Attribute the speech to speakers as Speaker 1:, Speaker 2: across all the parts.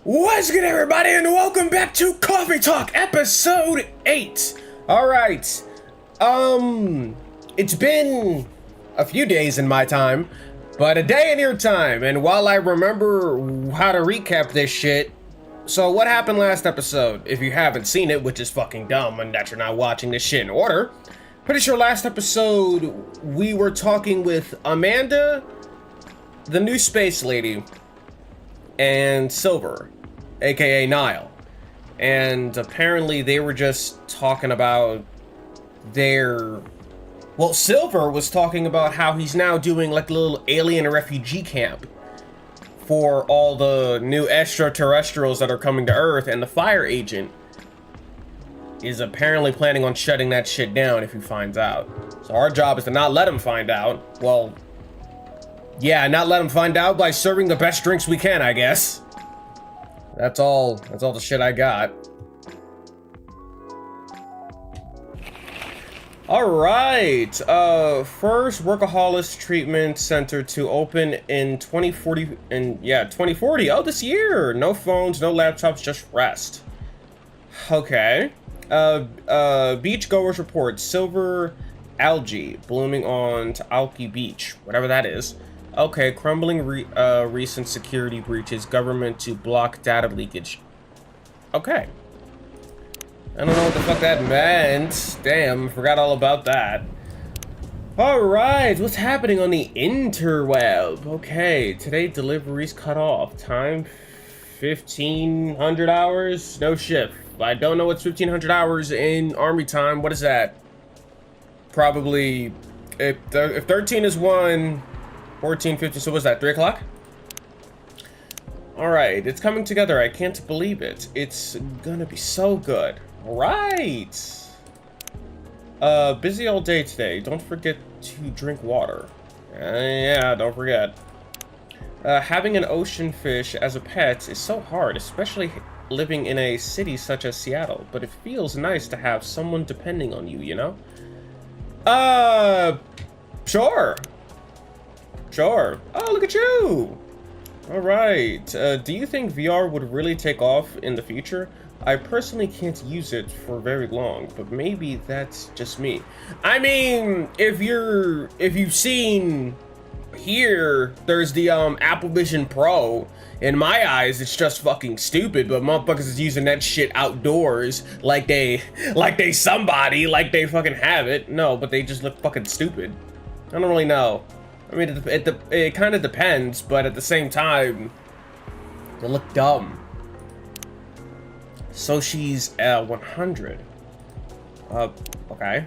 Speaker 1: What's good, everybody, and welcome back to Coffee Talk, episode 8. Alright, it's been a few days in my time, but a day in your time, and while I remember how to recap this shit, so what happened last episode? If you haven't seen it, which is fucking dumb, and that you're not watching this shit in order, pretty sure last episode we were talking with Amanda, the new space lady, and Silver, aka Nile, and apparently they were just talking about Silver was talking about how he's now doing like a little alien refugee camp for all the new extraterrestrials that are coming to Earth, and the fire agent is apparently planning on shutting that shit down if he finds out. So our job is to not let him find out. Well, yeah, not let him find out by serving the best drinks we can, I guess. That's all the shit I got. Alright, first workaholics treatment center to open in 2040, oh, this year. No phones, no laptops, just rest. Okay. Beachgoers report silver algae blooming on Taoki Beach, whatever that is. Okay, crumbling recent security breaches, government to block data leakage. Okay. I don't know what the fuck that meant. Damn, forgot all about that. Alright, what's happening on the interweb? Okay, today deliveries cut off. Time 1,500 hours? No shift. I don't know what's 1,500 hours in army time. What is that? Probably, if 13 is 1... 14, 15, so what's that, 3 o'clock? Alright, it's coming together, I can't believe it. It's gonna be so good. Alright! Busy all day today. Don't forget to drink water. Yeah, don't forget. Having an ocean fish as a pet is so hard, especially living in a city such as Seattle, but it feels nice to have someone depending on you, you know? Sure. Sure. Oh, look at you! Alright, do you think VR would really take off in the future? I personally can't use it for very long, but maybe that's just me. I mean, if you've seen here, there's the Apple Vision Pro. In my eyes, it's just fucking stupid, but motherfuckers is using that shit outdoors like they fucking have it. No, but they just look fucking stupid. I don't really know. I mean, it kind of depends, but at the same time, they look dumb. So she's 100. Okay.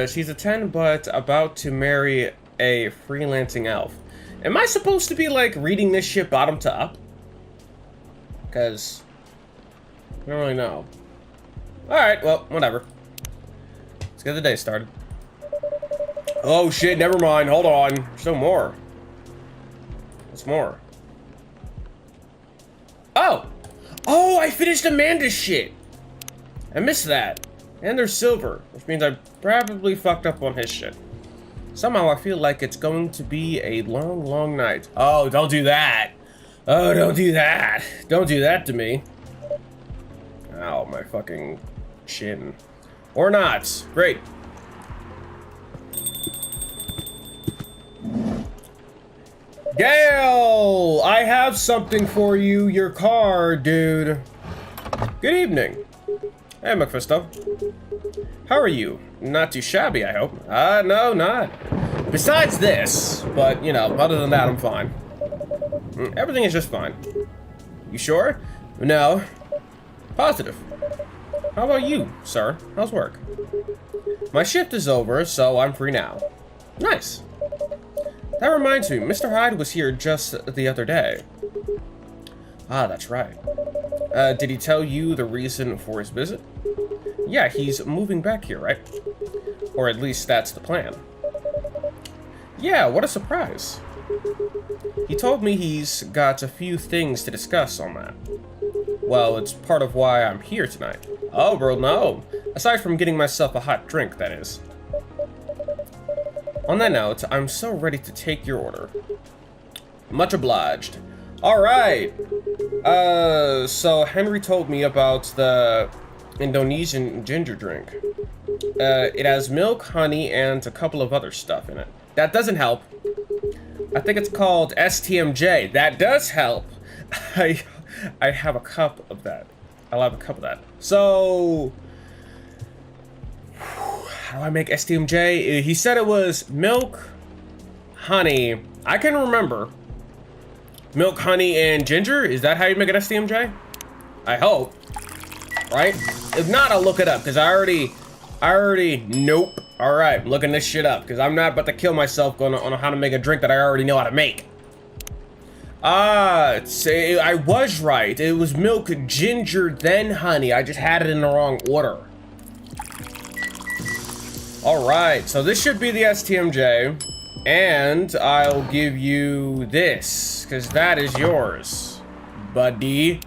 Speaker 1: She's a 10, but about to marry a freelancing elf. Am I supposed to be, like, reading this shit bottom to up? Because I don't really know. Alright, well, whatever. Let's get the day started. Oh shit, never mind, hold on. There's still more. What's more? Oh! Oh, I finished Amanda's shit! I missed that. And there's Silver, which means I probably fucked up on his shit. Somehow I feel like it's going to be a long, long night. Oh, don't do that! Oh, don't do that! Don't do that to me. Ow, my fucking chin. Or not. Great. Gale! I have something for you, your car, dude. Good evening. Hey, Mephisto. How are you? Not too shabby, I hope. No, not. Besides this, but, you know, other than that, I'm fine. Everything is just fine. You sure? No. Positive. How about you, sir? How's work? My shift is over, so I'm free now. Nice. That reminds me, Mr. Hyde was here just the other day. Ah, that's right. Did he tell you the reason for his visit? Yeah, he's moving back here, right? Or at least that's the plan. Yeah, what a surprise. He told me he's got a few things to discuss on that. Well, it's part of why I'm here tonight. Oh, bro, no. Aside from getting myself a hot drink, that is. On that note, I'm so ready to take your order. Much obliged. Alright. So Henry told me about the Indonesian ginger drink. It has milk, honey, and a couple of other stuff in it. That doesn't help. I think it's called STMJ. That does help. I have a cup of that. I'll have a cup of that. So, how do I make STMJ? He said it was milk, honey. I can remember. Milk, honey, and ginger? Is that how you make an STMJ? I hope. Right? If not, I'll look it up, because I already, nope. Alright, I'm looking this shit up, because I'm not about to kill myself on how to make a drink that I already know how to make. I was right. It was milk, ginger, then honey. I just had it in the wrong order. Alright, so this should be the STMJ. And I'll give you this, because that is yours, buddy.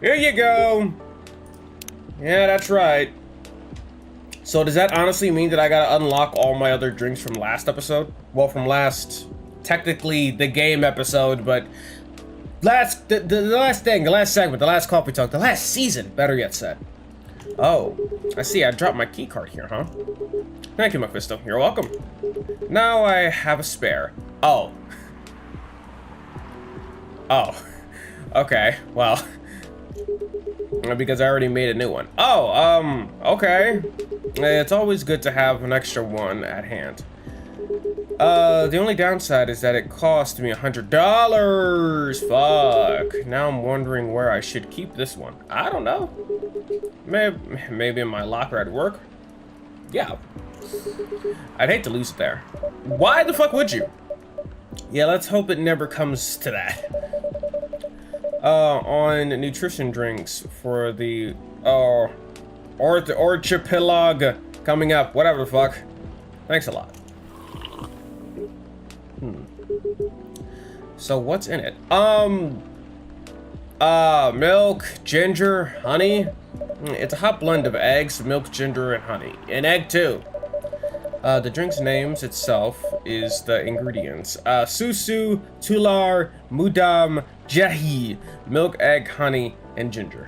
Speaker 1: Here you go. Yeah, that's right. So does that honestly mean that I gotta unlock all my other drinks from last episode? Well, from last, technically the game episode, but the last thing, the last segment, the last coffee talk, the last season, better yet said. Oh, I see, I dropped my key card here, huh? Thank you, Mephisto, you're welcome. Now I have a spare. Oh. Oh. Okay, well. Because I already made a new one. Oh, okay. It's always good to have an extra one at hand. The only downside is that it cost me $100. Fuck. Now I'm wondering where I should keep this one. I don't know. Maybe in my locker at work? Yeah. I'd hate to lose it there. Why the fuck would you? Yeah, let's hope it never comes to that. On nutrition drinks for the archipelago coming up. Whatever the fuck. Thanks a lot. So what's in it? Milk, ginger, honey. It's a hot blend of eggs, milk, ginger, and honey. An egg too. The drink's names itself is the ingredients. Susu, tular, mudam, jahi, milk, egg, honey, and ginger.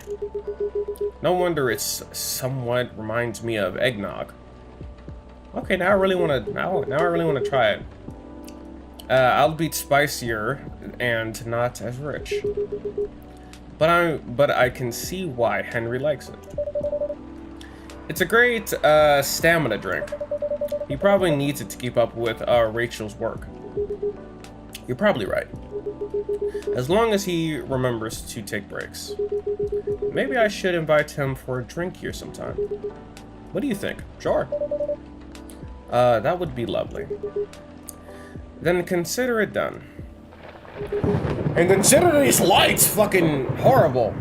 Speaker 1: No wonder it's somewhat reminds me of eggnog. Okay, now I really want to. Now I really want to try it. Albeit spicier and not as rich. But I can see why Henry likes it. It's a great stamina drink. He probably needs it to keep up with Rachel's work. You're probably right. As long as he remembers to take breaks. Maybe I should invite him for a drink here sometime. What do you think? Sure. That would be lovely. Then consider it done. And consider these lights fucking horrible.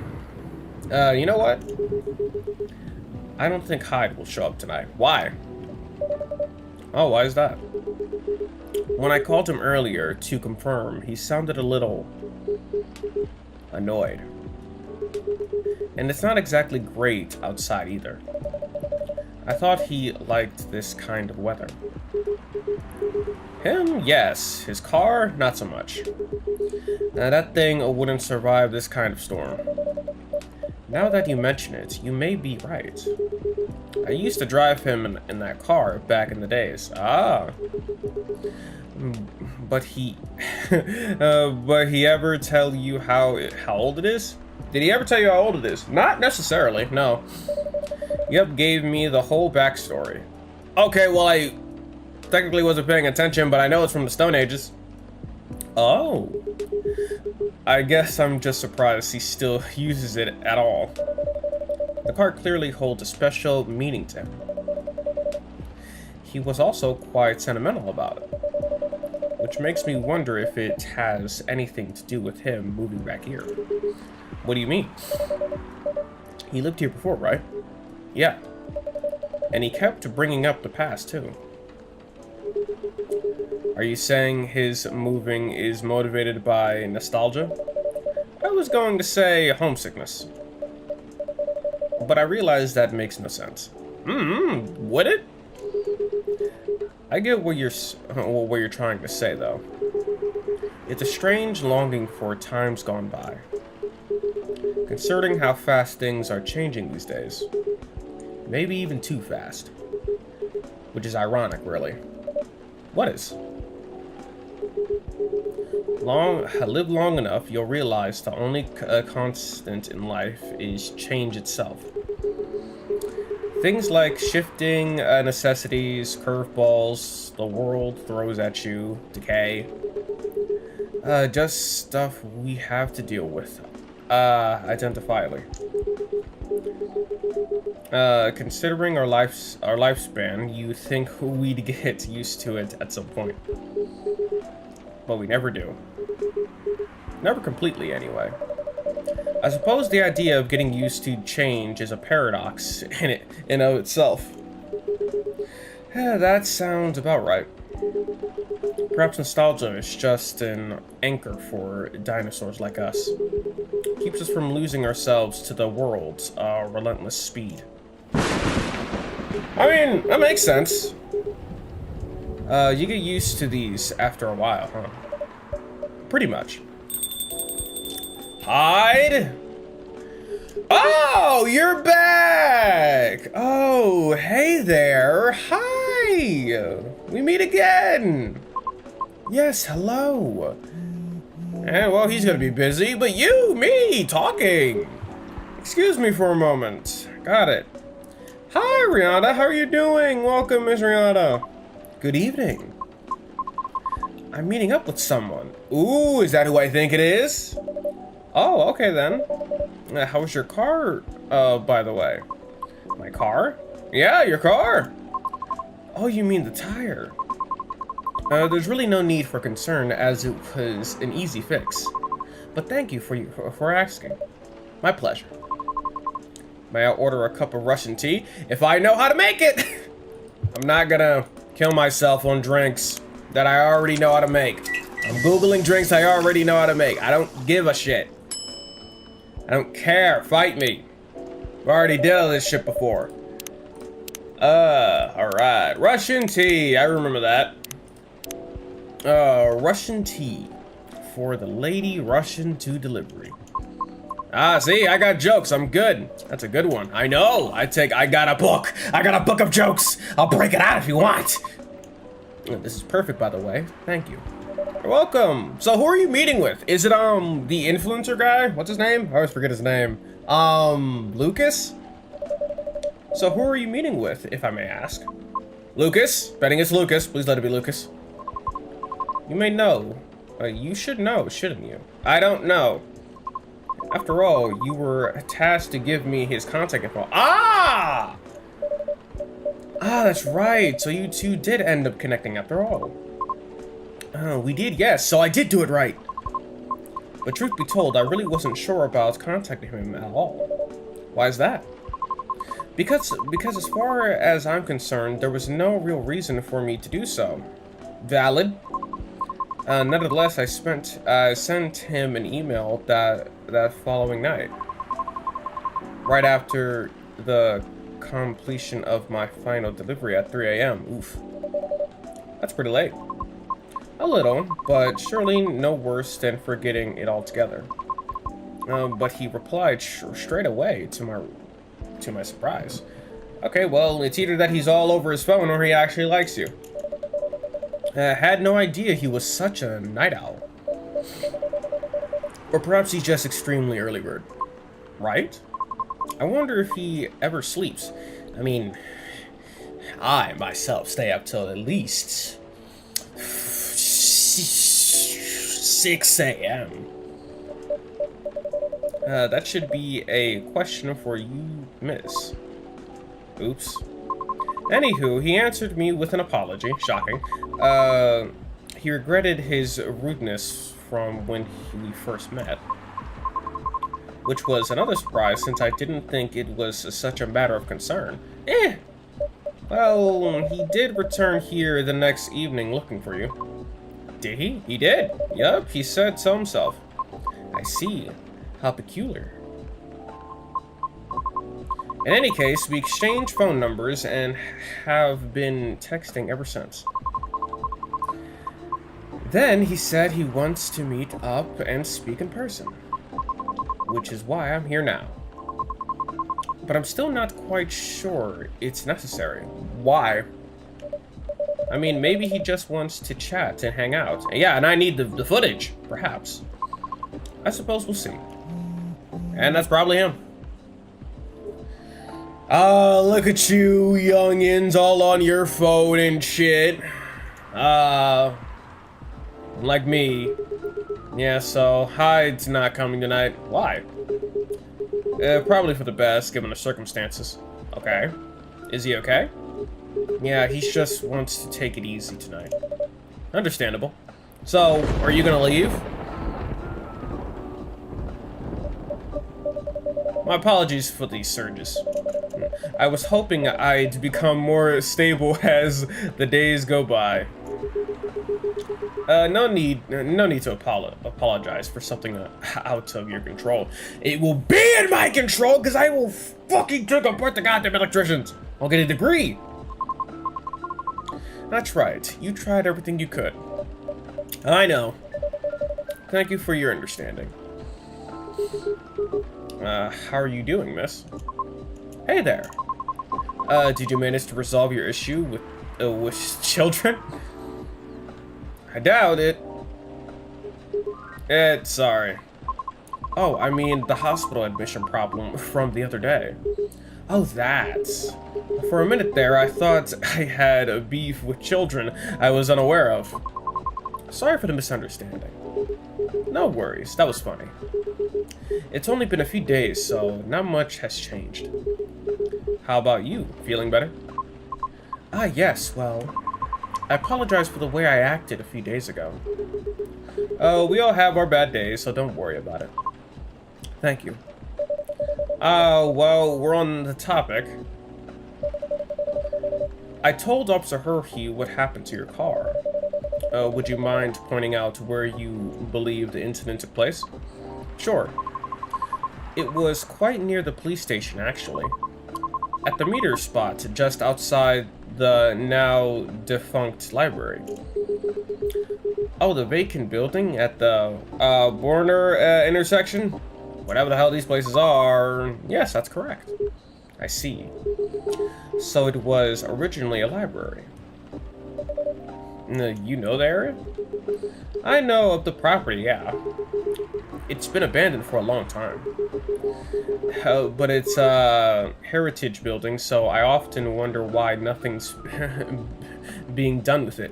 Speaker 1: You know what? I don't think Hyde will show up tonight. Why? Oh, why is that? When I called him earlier to confirm, he sounded a little annoyed. And it's not exactly great outside either. I thought he liked this kind of weather. Him, yes. His car, not so much. Now, that thing wouldn't survive this kind of storm. Now that you mention it, you may be right. I used to drive him in that car back in the days. Ah. But he ever tell you how old it is? Did he ever tell you how old it is? Not necessarily, no. Yep, gave me the whole backstory. Okay, well, I technically wasn't paying attention, but I know it's from the Stone Ages. Oh. I guess I'm just surprised he still uses it at all. The card clearly holds a special meaning to him. He was also quite sentimental about it, which makes me wonder if it has anything to do with him moving back here. What do you mean? He lived here before, right? Yeah. And he kept bringing up the past, too. Are you saying his moving is motivated by nostalgia? I was going to say homesickness. But I realized that makes no sense. Would it? I get what you're trying to say, though. It's a strange longing for times gone by, considering how fast things are changing these days. Maybe even too fast. Which is ironic, really. What is? Live long enough, you'll realize the only constant in life is change itself. Things like shifting necessities, curveballs, the world throws at you, decay. Just stuff we have to deal with. Identifiably. Considering our lifespan, you think we'd get used to it at some point. But we never do. Never completely, anyway. I suppose the idea of getting used to change is a paradox in of itself. That sounds about right. Perhaps nostalgia is just an anchor for dinosaurs like us. Keeps us from losing ourselves to the world's relentless speed. I mean, that makes sense. You get used to these after a while, huh? Pretty much. Hide? Oh, you're back! Oh, hey there. Hi! We meet again. Yes, hello. And, well, he's gonna be busy, but me, talking. Excuse me for a moment. Got it. Hi, Rihanna, how are you doing? Welcome, Miss Rihanna. Good evening. I'm meeting up with someone. Ooh, is that who I think it is? Oh, okay then. How was your car, by the way? My car? Yeah, your car. Oh, you mean the tire. There's really no need for concern, as it was an easy fix. But thank you for asking. My pleasure. May I order a cup of Russian tea? If I know how to make it! I'm not gonna kill myself on drinks that I already know how to make. I'm Googling drinks I already know how to make. I don't give a shit. I don't care. Fight me. I've already did all this shit before. Alright. Russian tea. I remember that. Russian tea. For the lady Russian to delivery. Ah, see, I got jokes. I'm good. That's a good one. I know. I got a book. I got a book of jokes. I'll break it out if you want. This is perfect, by the way. Thank you. You're welcome. So who are you meeting with? Is it, the influencer guy? What's his name? I always forget his name. Lucas? So who are you meeting with, if I may ask? Lucas? Betting it's Lucas. Please let it be Lucas. You may know. You should know, shouldn't you? I don't know. After all, you were tasked to give me his contact info. Ah! Ah, that's right. So you two did end up connecting after all. Oh, we did, yes. So I did do it right. But truth be told, I really wasn't sure about contacting him at all. Why is that? Because as far as I'm concerned, there was no real reason for me to do so. Valid. Nevertheless, I sent him an email that following night, right after the completion of my final delivery at 3 a.m. Oof. That's pretty late. A little, but surely no worse than forgetting it altogether. But he replied straight away to my surprise. Okay, well, it's either that he's all over his phone or he actually likes you. Had no idea he was such a night owl. Or perhaps he's just extremely early bird. Right? I wonder if he ever sleeps. I mean, I myself stay up till at least 6 a.m. That should be a question for you, miss. Oops. Anywho, he answered me with an apology. Shocking. He regretted his rudeness from when we first met. Which was another surprise, since I didn't think it was such a matter of concern. Well, he did return here the next evening looking for you. Did he? He did. Yup, he said so himself. I see. How peculiar. In any case, we exchanged phone numbers and have been texting ever since. Then he said he wants to meet up and speak in person, which is why I'm here now. But I'm still not quite sure it's necessary. Why? I mean, maybe he just wants to chat and hang out. Yeah, and I need the footage, perhaps. I suppose we'll see. And that's probably him. Look at you, youngins, all on your phone and shit. Like me. Yeah, so Hyde's not coming tonight. Why? Probably for the best, given the circumstances. Okay. Is he okay? Yeah, he just wants to take it easy tonight. Understandable. So, are you gonna leave? My apologies for these surges. I was hoping I'd become more stable as the days go by. No need to apologize for something out of your control. It will be in my control because I will fucking take apart the goddamn electricians. I'll get a degree. That's right. You tried everything you could. I know. Thank you for your understanding. How are you doing, miss? Hey there. Did you manage to resolve your issue with children? I doubt it. Sorry. Oh, I mean the hospital admission problem from the other day. Oh, that. For a minute there, I thought I had a beef with children I was unaware of. Sorry for the misunderstanding. No worries, that was funny. It's only been a few days, so not much has changed. How about you? Feeling better? Ah, yes, well, I apologize for the way I acted a few days ago. We all have our bad days, so don't worry about it. Thank you. Well, we're on the topic. I told Officer Herhey what happened to your car. Would you mind pointing out where you believe the incident took place? Sure. It was quite near the police station, actually. At the meter spot, just outside the now defunct library. Oh, the vacant building at the Borner intersection? Whatever the hell these places are. Yes, that's correct. I see. So it was originally a library. You know the area? I know of the property, yeah. It's been abandoned for a long time. But it's a heritage building, so I often wonder why nothing's being done with it.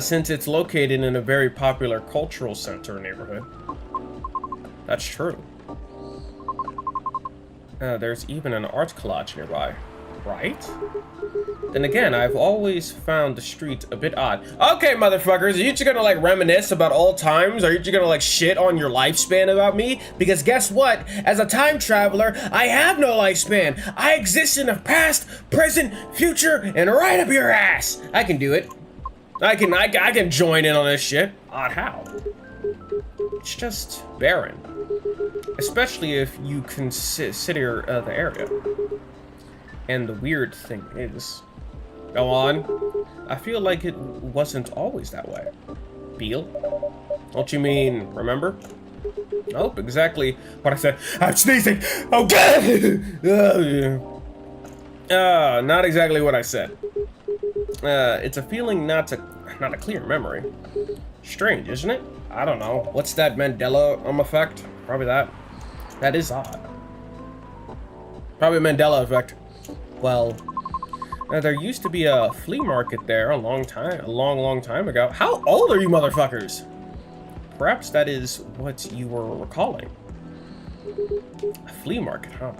Speaker 1: Since it's located in a very popular cultural center neighborhood. That's true. There's even an art collage nearby, right? Then again, I've always found the street a bit odd. Okay, motherfuckers, are you just gonna like reminisce about old times? Are you just gonna like shit on your lifespan about me? Because guess what? As a time traveler, I have no lifespan. I exist in the past, present, future, and right up your ass. I can do it. I can join in on this shit. Odd how? It's just barren. Especially if you consider the area. And the weird thing is... Go on. I feel like it wasn't always that way. Feel? Don't you mean, remember? Nope, exactly what I said. I'm sneezing! Oh god! Not exactly what I said. It's a feeling not a clear memory. Strange, isn't it? I don't know. What's that Mandela effect? Probably that. That is odd. Probably a Mandela effect. Well, there used to be a flea market there a long time ago. How old are you motherfuckers? Perhaps that is what you were recalling. A flea market, huh?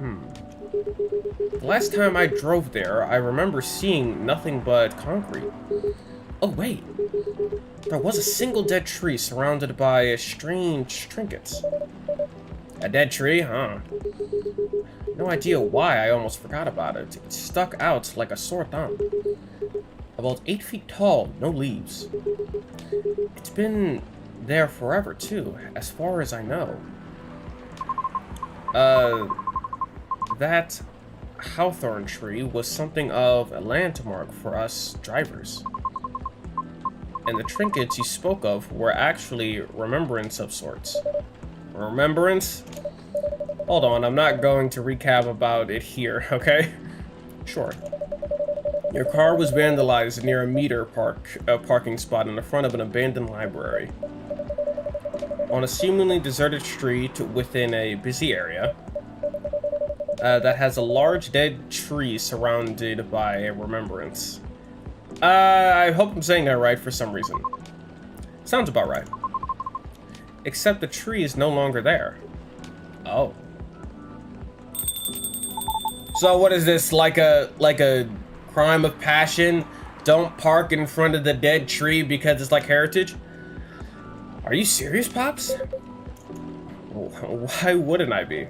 Speaker 1: The last time I drove there, I remember seeing nothing but concrete. Oh wait, there was a single dead tree surrounded by strange trinkets. A dead tree, huh? No idea why I almost forgot about it. It stuck out like a sore thumb. About 8 feet tall, no leaves. It's been there forever too, as far as I know. That hawthorn tree was something of a landmark for us drivers. And the trinkets you spoke of were actually remembrance of sorts. Remembrance? Hold on, I'm not going to recap about it here, okay? Sure. Your car was vandalized near a parking spot in the front of an abandoned library. On a seemingly deserted street within a busy area that has a large dead tree surrounded by a remembrance. I hope I'm saying that right for some reason. Sounds about right. Except the tree is no longer there. Oh. So what is this, like a crime of passion? Don't park in front of the dead tree because it's like heritage? Are you serious, Pops? Why wouldn't I be?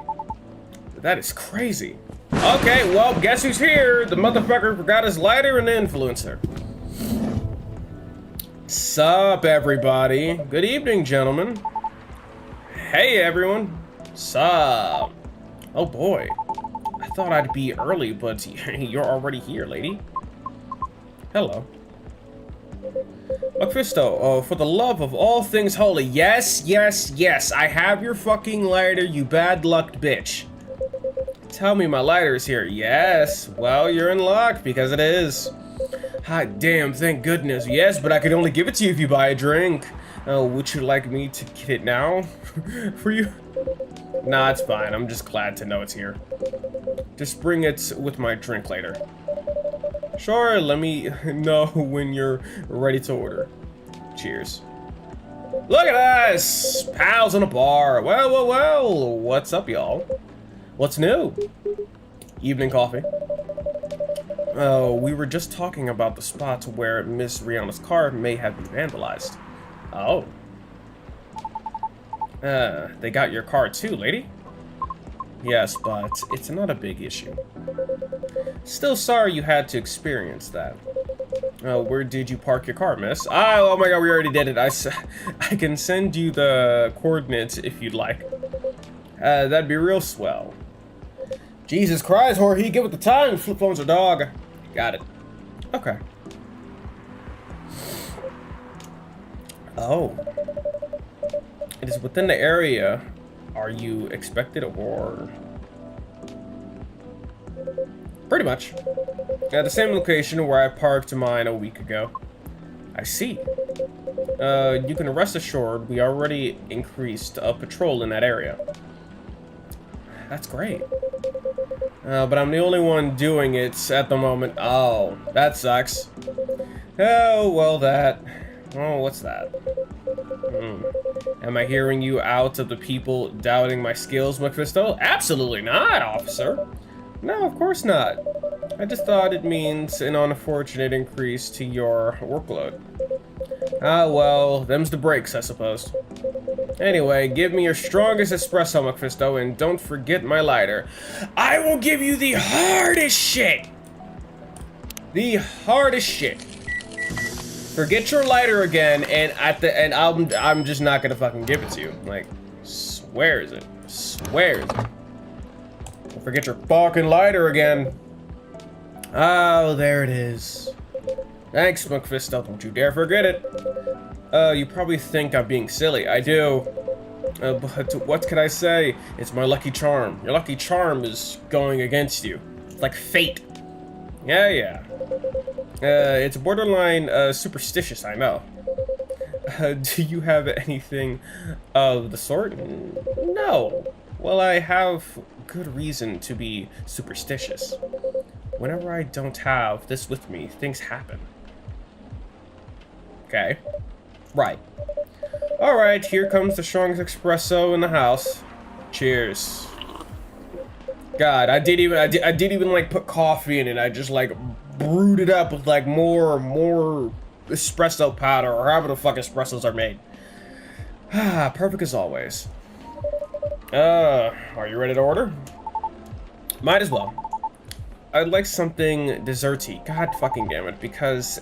Speaker 1: That is crazy. Okay, well, guess who's here? The motherfucker forgot his lighter and the influencer. Sup, everybody? Good evening, gentlemen. Hey, everyone. Sup? Oh boy. I thought I'd be early, but you're already here, lady. Hello. Mephisto, for the love of all things holy, yes, yes, yes, I have your fucking lighter, you bad-lucked bitch. Tell me my lighter is here. Yes, well, you're in luck, because it is. Hot damn, thank goodness. Yes, but I could only give it to you if you buy a drink. Would you like me to get it now? For you? Nah, it's fine, I'm just glad to know it's here. Just bring it with my drink later. Sure, let me know when you're ready to order. Cheers. Look at us! Pals in a bar. Well, well, well. What's up, y'all? What's new? Evening coffee. Oh, we were just talking about the spots where Miss Rihanna's car may have been vandalized. Oh. They got your car too, lady? Yes, but it's not a big issue. Still sorry you had to experience that. Where did you park your car, miss? Oh my god, we already did it. I can send you the coordinates if you'd like. That'd be real swell. Jesus Christ, Jorge, get with the time. Flip phone's a dog. Got it. Okay. Oh. It is within the area. Are you expected or... Pretty much. At the same location where I parked mine a week ago. I see. You can rest assured we already increased a patrol in that area. That's great. But I'm the only one doing it at the moment. Oh, that sucks. Oh, well that... Oh, what's that? Am I hearing you out of the people doubting my skills, Mephisto? Absolutely not, officer. No, of course not. I just thought it means an unfortunate increase to your workload. Ah, well, them's the breaks, I suppose. Anyway, give me your strongest espresso, Mephisto, and don't forget my lighter. I will give you the hardest shit! The hardest shit. Forget your lighter again, and I'm just not gonna fucking give it to you. Like, swears it. Swears it. Forget your fucking lighter again. Oh, there it is. Thanks, Mephisto. Don't you dare forget it. You probably think I'm being silly. I do. But what can I say? It's my lucky charm. Your lucky charm is going against you. It's like fate. Yeah, yeah. It's borderline superstitious, I know. Do you have anything of the sort? No. Well, I have good reason to be superstitious. Whenever I don't have this with me, things happen. Okay. Right. Alright, here comes the strongest espresso in the house. Cheers. God, I did even like put coffee in it. I just like brewed it up with like more espresso powder or however the fuck espressos are made. Ah, perfect as always. Are you ready to order? Might as well. I'd like something desserty. God fucking damn it, because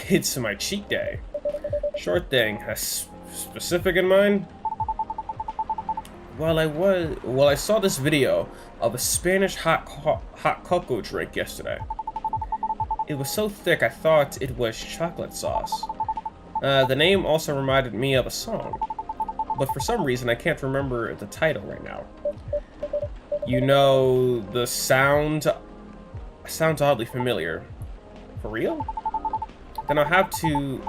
Speaker 1: it's my cheat day. Sure thing. A specific in mind? Well, I saw this video of a Spanish hot cocoa drink yesterday. It was so thick I thought it was chocolate sauce. The name also reminded me of a song, but for some reason I can't remember the title right now. You know, the sounds oddly familiar. For real? Then I'll have to,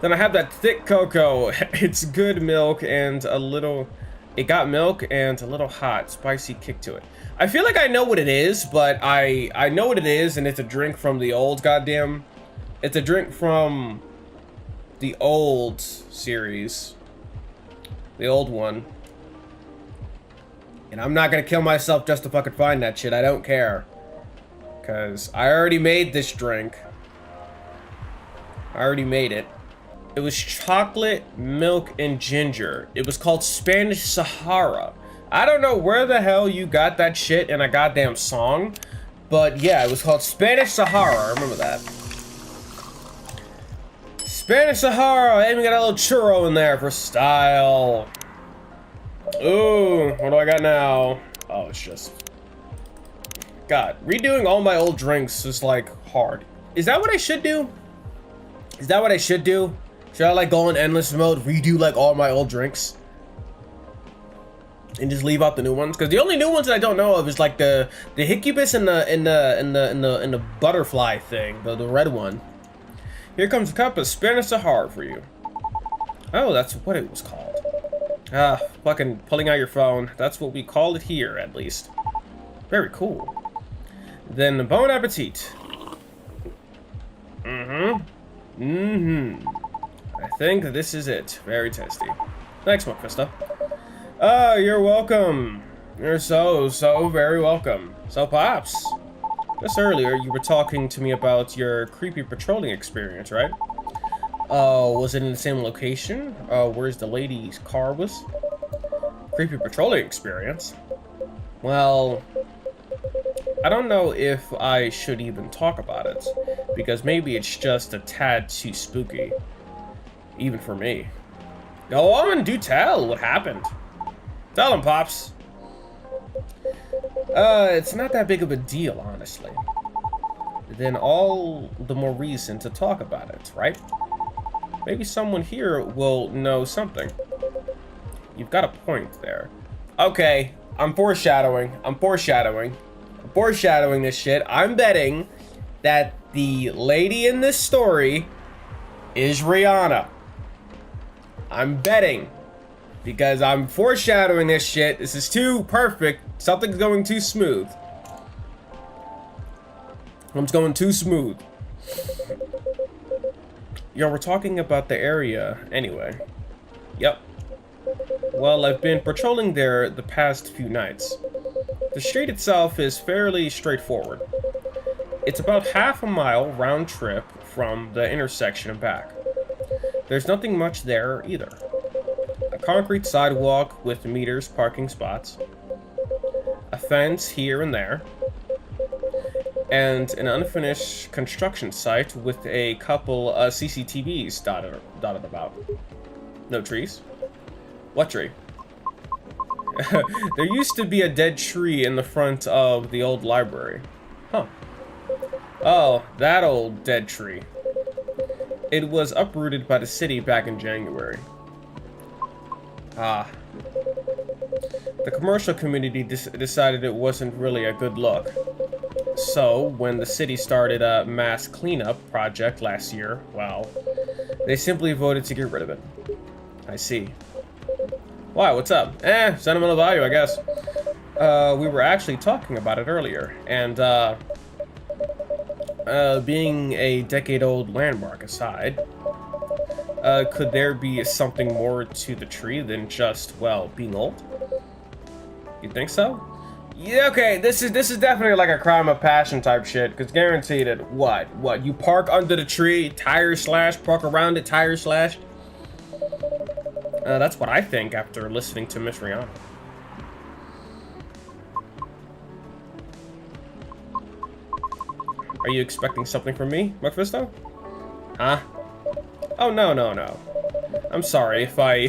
Speaker 1: then I have that thick cocoa. It's good milk and a little, it got milk and a little hot, spicy kick to it. I feel like I know what it is, but I know what it is, and it's a drink from the old goddamn, it's a drink from the old series. The old one. And I'm not gonna kill myself just to fucking find that shit, I don't care. Cause I already made this drink. I already made it. It was chocolate, milk, and ginger. It was called Spanish Sahara. I don't know where the hell you got that shit in a goddamn song, but yeah, it was called Spanish Sahara. I remember that. Spanish Sahara. I even got a little churro in there for style. Ooh, what do I got now? Oh, it's just... God, redoing all my old drinks is like hard. Is that what I should do? Is that what I should do? Should I like go in endless mode, redo like all my old drinks, and just leave out the new ones? Because the only new ones that I don't know of is like the Hibiscus and the butterfly thing, the red one. Here comes a cup of Spanish Sahara for you. Oh, that's what it was called. Ah, fucking pulling out your phone. That's what we call it here, at least. Very cool. Then bon appetit. I think this is it. Very tasty. Thanks, Mephisto. Oh, you're welcome. You're so very welcome. So, Pops, just earlier you were talking to me about your creepy patrolling experience, right? Was it in the same location? Where's the lady's car was? Creepy patrolling experience? Well, I don't know if I should even talk about it, because maybe it's just a tad too spooky, even for me. Go on, do tell what happened. Tell him, Pops. It's not that big of a deal, honestly. Then all the more reason to talk about it, right? Maybe someone here will know something. You've got a point there. Okay, I'm foreshadowing. I'm foreshadowing this shit. I'm betting that the lady in this story is Rihanna. I'm betting. Because I'm foreshadowing this shit. This is too perfect. Something's going too smooth. It's going too smooth. Yo, we're talking about the area anyway. Yep. Well, I've been patrolling there the past few nights. The street itself is fairly straightforward. It's about half a mile round trip from the intersection and back. There's nothing much there either. A concrete sidewalk with meters parking spots, a fence here and there, and an unfinished construction site with a couple CCTVs dotted about. No trees? What tree? There used to be a dead tree in the front of the old library. Huh. Oh, that old dead tree. It was uprooted by the city back in January. Ah. The commercial community decided it wasn't really a good look. So, when the city started a mass cleanup project last year, well, they simply voted to get rid of it. I see. Why, what's up? Sentimental value, I guess. We were actually talking about it earlier, and, being a decade-old landmark aside, could there be something more to the tree than just, well, being old? You think so? Yeah, okay, this is definitely like a crime of passion type shit, because guaranteed it, what, you park under the tree, tire slash, park around it, tire slash? That's what I think after listening to Miss Rihanna. Are you expecting something from me, Mephisto? Huh? Oh, no. I'm sorry if I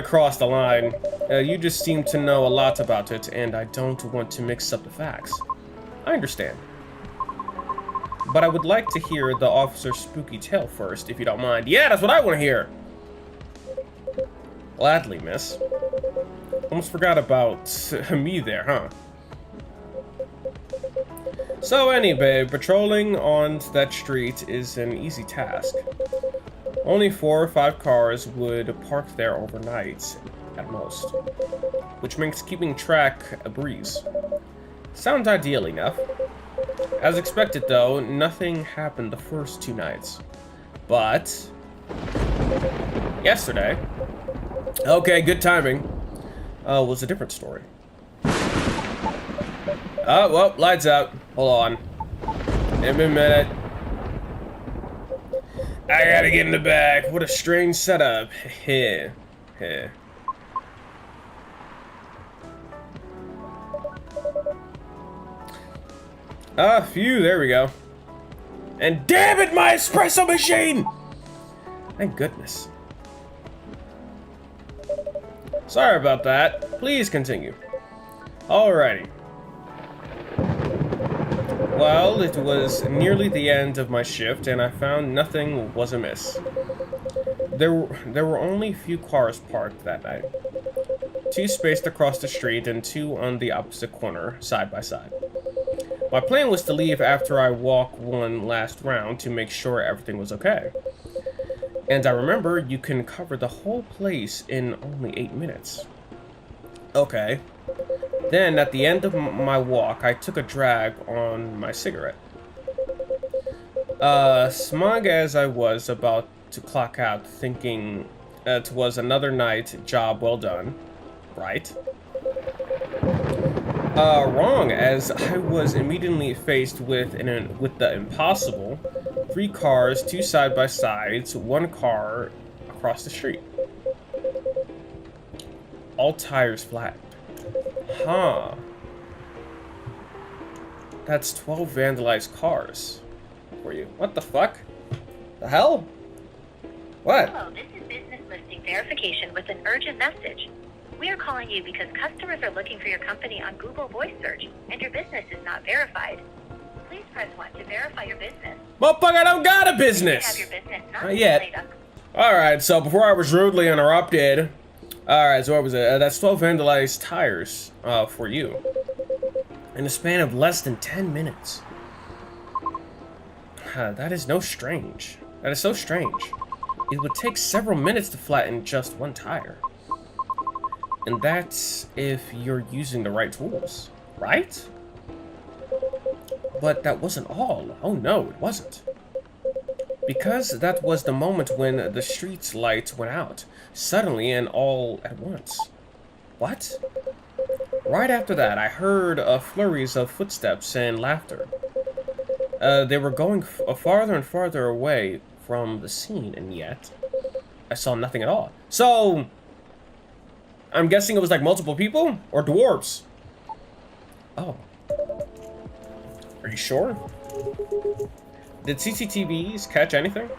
Speaker 1: crossed the line. You just seem to know a lot about it, and I don't want to mix up the facts. I understand. but I would like to hear the officer's spooky tale first, if you don't mind. Yeah, that's what I want to hear! Gladly, miss. Almost forgot about me there, huh? So anyway, patrolling on that street is an easy task. Only 4 or 5 cars would park there overnight, at most. Which makes keeping track a breeze. Sounds ideal enough. As expected though, nothing happened the first 2 nights. But yesterday, okay, good timing, was a different story. Oh, well, lights out. Hold on. Give me a minute. I gotta get in the back. What a strange setup. Heh. Heh. Ah, phew, there we go. And damn it, my espresso machine! Thank goodness. Sorry about that. Please continue. Alrighty. Well, it was nearly the end of my shift, and I found nothing was amiss. There were only a few cars parked that night. 2 spaced across the street, and 2 on the opposite corner, side by side. My plan was to leave after I walk one last round to make sure everything was okay. And I remember you can cover the whole place in only 8 minutes. Okay. Then, at the end of my walk, I took a drag on my cigarette. Smug as I was about to clock out, thinking it was another night, job well done. Right? Wrong, as I was immediately faced with the impossible. 3 cars, 2 side by sides, 1 car across the street. All tires flat. Huh. That's 12 vandalized cars for you. What the fuck? The hell? What?
Speaker 2: Hello, this is business listing verification with an urgent message. We are calling you because customers are looking for your company on Google Voice Search, and your business is not verified. Please press 1 to verify your business.
Speaker 1: Motherfucker, I don't got a business!
Speaker 2: You have your business
Speaker 1: not yet. Alright, so before I was rudely interrupted, alright, so what was it? That's 12 vandalized tires for you. In a span of less than 10 minutes. That is no strange. That is so strange. It would take several minutes to flatten just 1 tire. And that's if you're using the right tools, right? But that wasn't all. Oh no, it wasn't. Because that was the moment when the street's lights went out, suddenly and all at once. What? Right after that, I heard flurries of footsteps and laughter. They were going farther and farther away from the scene, and yet I saw nothing at all. So, I'm guessing it was like multiple people? Or dwarves? Oh. Are you sure? Did CCTVs catch anything?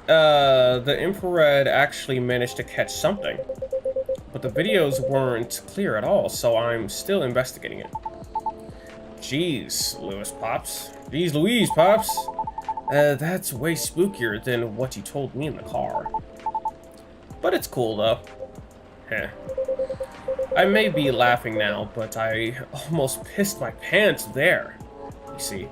Speaker 1: The infrared actually managed to catch something. But the videos weren't clear at all, so I'm still investigating it. Jeez, Louise Pops. That's way spookier than what you told me in the car. But it's cool, though. Heh. I may be laughing now, but I almost pissed my pants there. You see.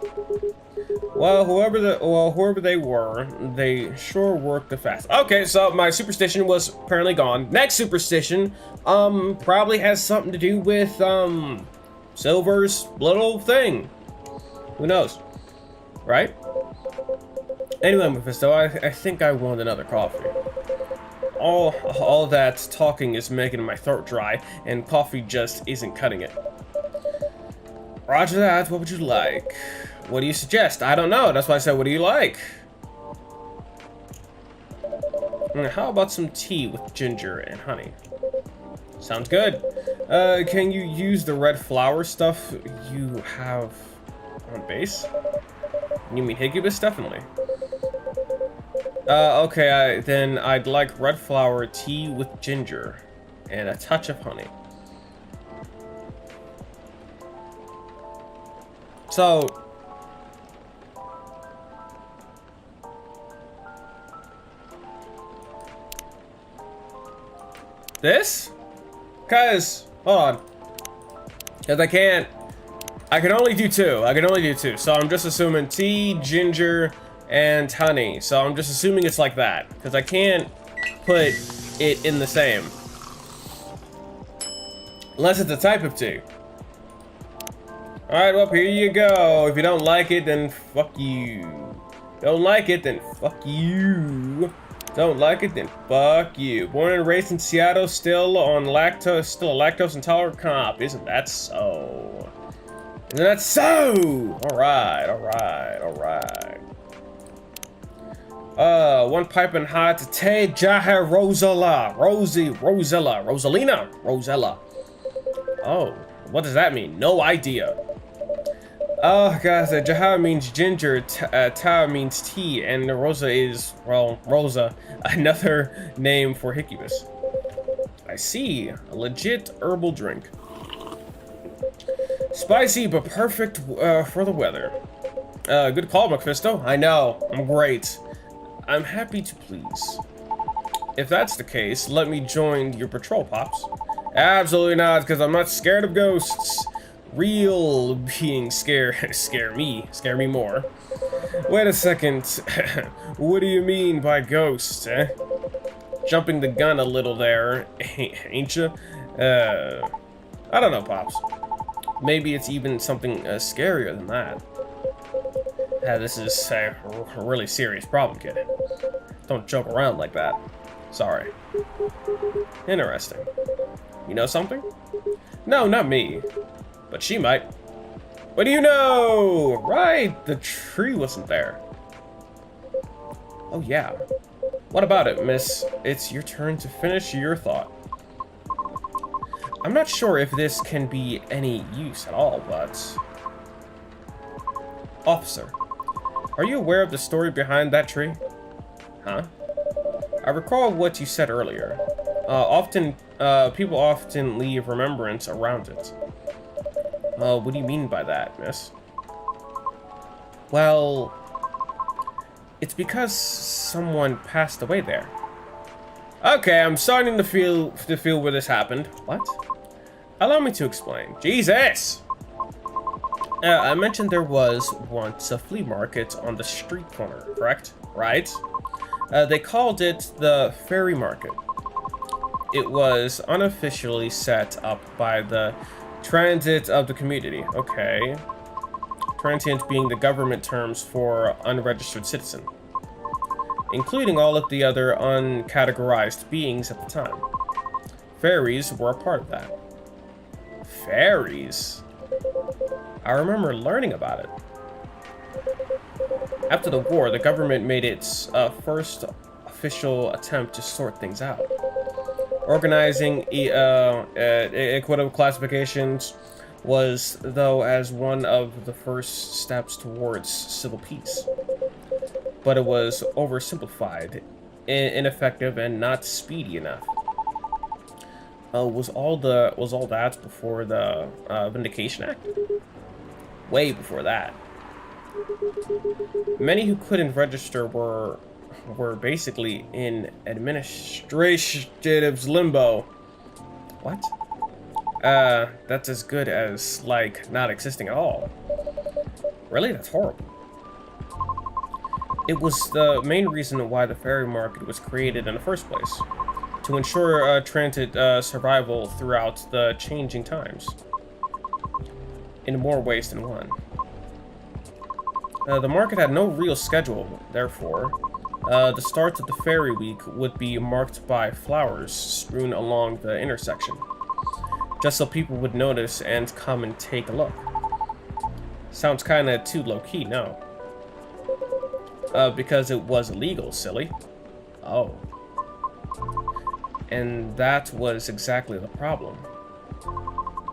Speaker 1: Well, whoever they were, they sure worked the fast. Okay, so my superstition was apparently gone. Next superstition, probably has something to do with, Silver's little thing. Who knows? Right? Anyway, Mephisto, I think I want another coffee. All that talking is making my throat dry, and coffee just isn't cutting it. Roger that, what would you like? What do you suggest? I don't know, that's why I said, what do you like? How about some tea with ginger and honey? Sounds good. Can you use the red flower stuff you have on base? You mean Hibiscus? Definitely. Okay, then I'd like red flower tea with ginger and a touch of honey. So, This? Cause, hold on. Cause I can only do two. I can only do two. So I'm just assuming tea, ginger, and honey. So I'm just assuming it's like that. Cause I can't put it in the same. Unless it's a type of tea. Alright, well, here you go. If you don't like it, then fuck you. Don't like it, then fuck you. Don't like it, then fuck you. Born and raised in Seattle, still a lactose intolerant comp. Isn't that so? Isn't that so? Alright, alright, alright. One piping hot Te Jaha Rosella. Rosella. Oh, what does that mean? No idea. Oh, guys, Jaha means ginger, Ta means tea, and Rosa is, well, Rosa, another name for Hibiscus. I see. A legit herbal drink. Spicy, but perfect for the weather. Good call, Mephisto. I know. I'm great. I'm happy to please. If that's the case, let me join your patrol, Pops. Absolutely not, because I'm not scared of ghosts. Real beings scare me more. Wait a second. What do you mean by ghosts, eh? Jumping the gun a little there, ain't you? I don't know, Pops. Maybe it's even something scarier than that. This is a really serious problem, kid. Don't joke around like that. Sorry. Interesting. You know something? No, not me. But she might. What do you know? Right, the tree wasn't there. Oh yeah. What about it, miss? It's your turn to finish your thought. I'm not sure if this can be any use at all, but... Officer, are you aware of the story behind that tree? Huh? I recall what you said earlier. People often leave remembrance around it. What do you mean by that, miss? Well, it's because someone passed away there. Okay, I'm starting to feel where this happened. What? Allow me to explain. Jesus! I mentioned there was once a flea market on the street corner, correct? Right? They called it the Fairy Market. It was unofficially set up by the transit of the community. Okay. Transient being the government terms for unregistered citizen, including all of the other uncategorized beings at the time. Fairies were a part of that. Fairies? I remember learning about it. After the war, the government made its first official attempt to sort things out. Organizing equitable classifications was, though, as one of the first steps towards civil peace. But it was oversimplified, ineffective, and not speedy enough. Was all that before the Vindication Act? Way before that. Many who couldn't register were basically in administrative limbo. What? That's as good as, like, not existing at all. Really? That's horrible. It was the main reason why the fairy market was created in the first place. To ensure transit survival throughout the changing times. In more ways than one. The market had no real schedule, therefore. The start of the Fairy Week would be marked by flowers strewn along the intersection, just so people would notice and come and take a look. Sounds kinda too low-key, no? Because it was illegal, silly. Oh. And that was exactly the problem.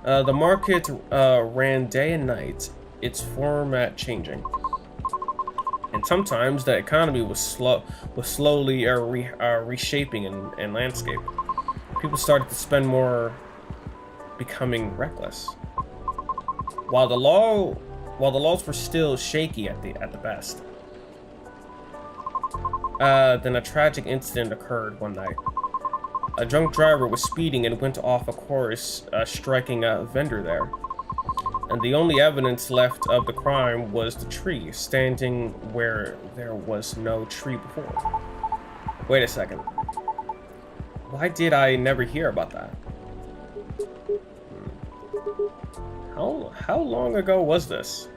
Speaker 1: The market ran day and night, its format changing. And sometimes the economy was slowly reshaping in landscape. People started to spend more, becoming reckless. While the laws were still shaky at the best. Then a tragic incident occurred one night. A drunk driver was speeding and went off a course, striking a vendor there. And the only evidence left of the crime was the tree, standing where there was no tree before. Wait a second. Why did I never hear about that? How long ago was this?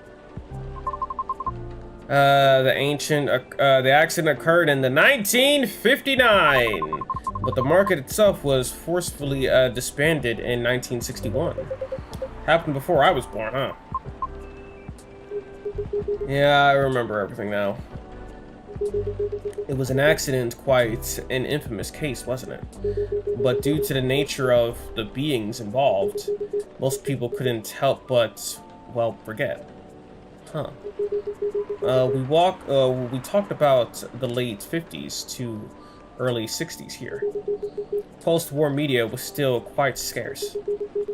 Speaker 1: The accident occurred in the 1959, but the market itself was forcefully disbanded in 1961. Happened before I was born, huh? Yeah, I remember everything now. It was an accident, quite an infamous case, wasn't it? But due to the nature of the beings involved, most people couldn't help but, well, forget. Huh. We talked about the late 50s to early 60s here. Post-war media was still quite scarce.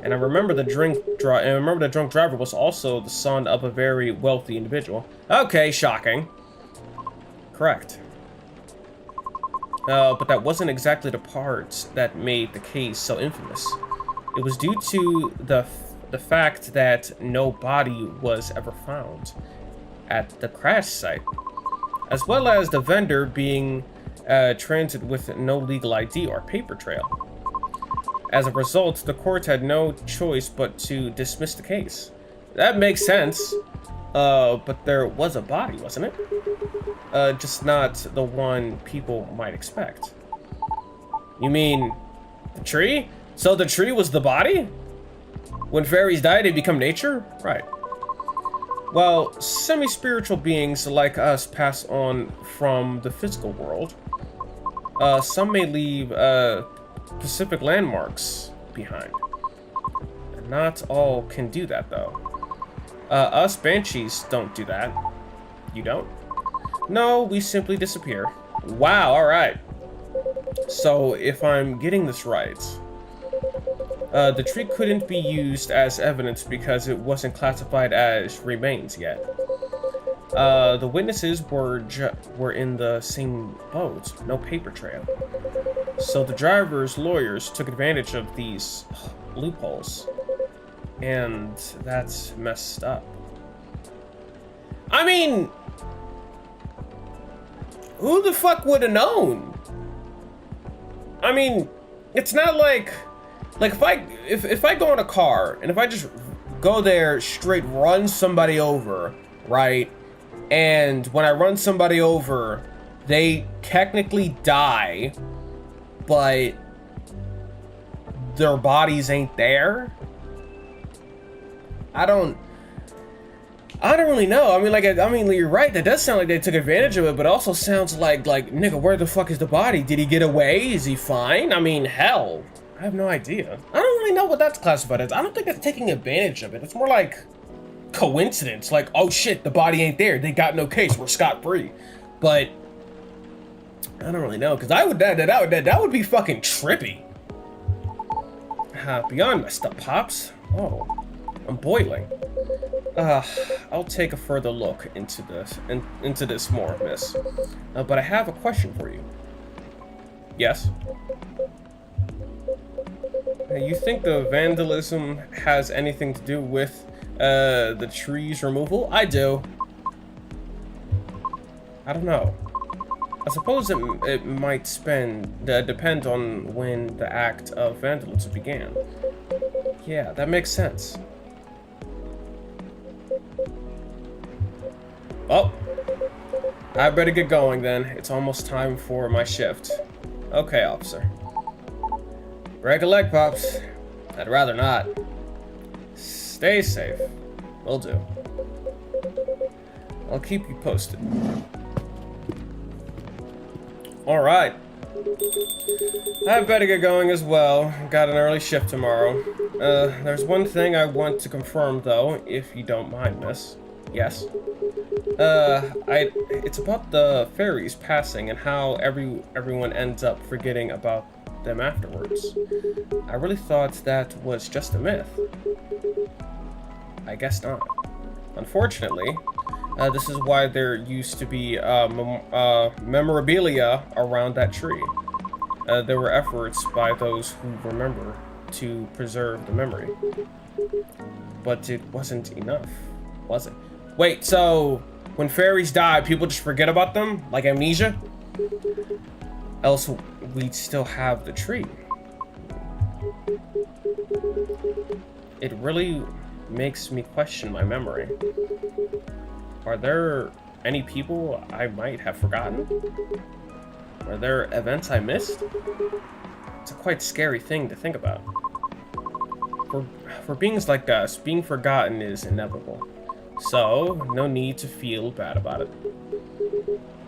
Speaker 1: And I remember the drunk driver was also the son of a very wealthy individual. Okay, shocking. Correct. But that wasn't exactly the part that made the case so infamous. It was due to the fact that no body was ever found at the crash site, as well as the vendor being transit with no legal ID or paper trail. As a result, the court had no choice but to dismiss the case. That makes sense, but there was a body, wasn't it? Just not the one people might expect. You mean the tree? So the tree was the body? When fairies die, they become nature? Right. Well, semi-spiritual beings like us pass on from the physical world. Some may leave specific landmarks behind. Not all can do that, though. Us banshees don't do that. You don't? No, we simply disappear. Wow, alright. So, if I'm getting this right, the tree couldn't be used as evidence because it wasn't classified as remains yet. The witnesses were in the same boat, no paper trail. So the driver's lawyers took advantage of these loopholes. And that's messed up. I mean, who the fuck would have known? I mean, it's not like if I go in a car and if I just go there straight run somebody over, right? And when I run somebody over, they technically die, but their bodies ain't there. I don't really know. I mean, you're right. That does sound like they took advantage of it, but it also sounds like, nigga, where the fuck is the body? Did he get away? Is he fine? I mean, hell, I have no idea. I don't really know what that's classified as. I don't think that's taking advantage of it. It's more like coincidence. Like, oh shit, the body ain't there. They got no case. We're scot-free. But I don't really know, because that would be fucking trippy. Beyond messed up, Pops. Oh, I'm boiling. I'll take a further look into this more, miss. But I have a question for you. Yes? You think the vandalism has anything to do with the tree's removal? I do. I don't know. I suppose it might depend on when the act of vandalism began. Yeah, that makes sense. Oh, I better get going then. It's almost time for my shift. Okay, officer. Break a leg, Pops. I'd rather not. Stay safe. Will do. I'll keep you posted. Alright. I better get going as well. Got an early shift tomorrow. There's one thing I want to confirm though, if you don't mind, miss. Yes? It's about the fairies passing and how everyone ends up forgetting about them afterwards. I really thought that was just a myth. I guess not. Unfortunately, this is why there used to be memorabilia around that tree. there were efforts by those who remember to preserve the memory. But it wasn't enough, was it? Wait, so when fairies die, people just forget about them? Like amnesia? Else we'd still have the tree. It really makes me question my memory. Are there any people I might have forgotten? Are there events I missed? It's a quite scary thing to think about. For beings like us, being forgotten is inevitable. So, no need to feel bad about it.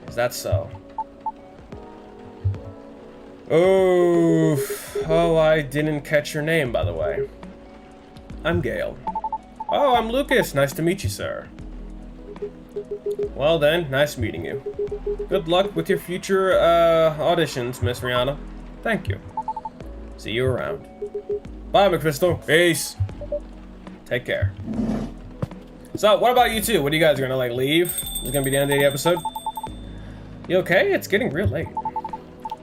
Speaker 1: Is that so? Oh, I didn't catch your name, by the way. I'm Gale. Oh, I'm Lucas. Nice to meet you, sir. Well then, nice meeting you. Good luck with your future auditions, Miss Rihanna. Thank you. See you around. Bye, McFistel. Peace. Take care. So, what about you two? What are you guys gonna like leave? Is it gonna be the end of the episode? You okay? It's getting real late.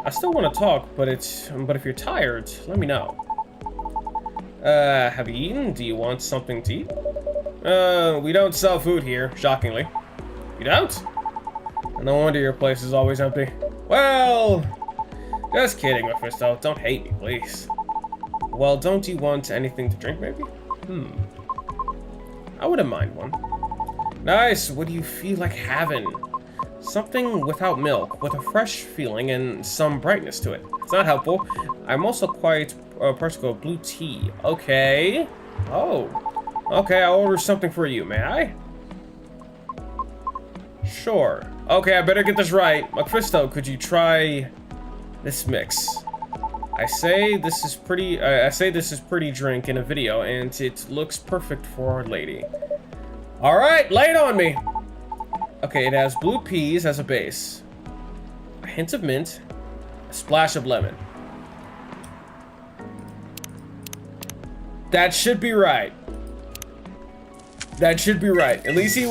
Speaker 1: I still want to talk, but if you're tired, let me know. Have you eaten? Do you want something to eat? We don't sell food here, shockingly. You don't? No wonder your place is always empty. Well, just kidding, Mephisto. Don't hate me, please. Well, don't you want anything to drink, maybe? I wouldn't mind one. Nice. What do you feel like having? Something without milk, with a fresh feeling and some brightness to it. It's not helpful. I'm also quite partial to blue tea. Okay. Oh. Okay, I'll order something for you, may I? Sure. Okay, I better get this right. Mephisto, could you try this mix? I say this is pretty drink in a video, and it looks perfect for Our Lady. All right, lay it on me. Okay, it has blue peas as a base, a hint of mint, a splash of lemon. That should be right. That should be right. At least he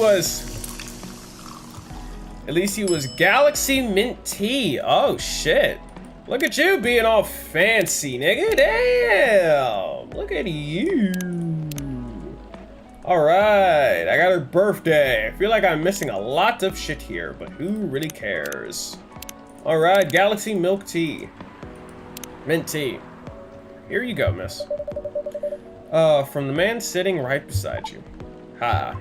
Speaker 1: was Galaxy Mint Tea. Oh shit. Look at you being all fancy, nigga. Damn. Look at you. Alright, I got her birthday. I feel like I'm missing a lot of shit here, but who really cares? Alright, Galaxy Milk Tea. Mint tea. Here you go, miss. From the man sitting right beside you. Ha.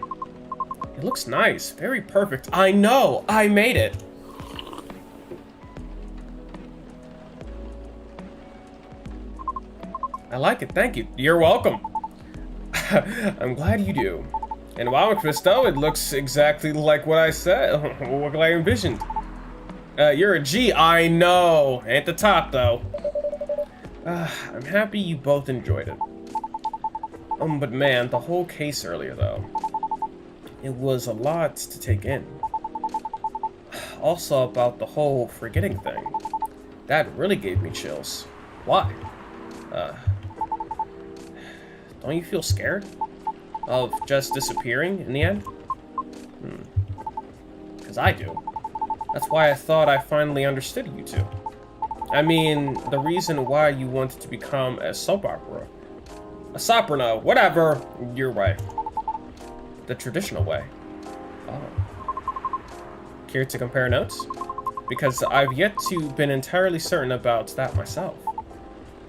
Speaker 1: It looks nice. Very perfect. I know! I made it! I like it, thank you. You're welcome. I'm glad you do. And wow, Mephisto, it looks exactly like what I said, what I envisioned. You're a G, I know. At the top, though. I'm happy you both enjoyed it. But man, the whole case earlier, though. It was a lot to take in. Also about the whole forgetting thing. That really gave me chills. Why? Don't you feel scared of just disappearing in the end? Because I do. That's why I thought I finally understood you two. I mean, the reason why you wanted to become a soap opera. A soprano, whatever. You're right. The traditional way. Oh. Care to compare notes? Because I've yet to been entirely certain about that myself.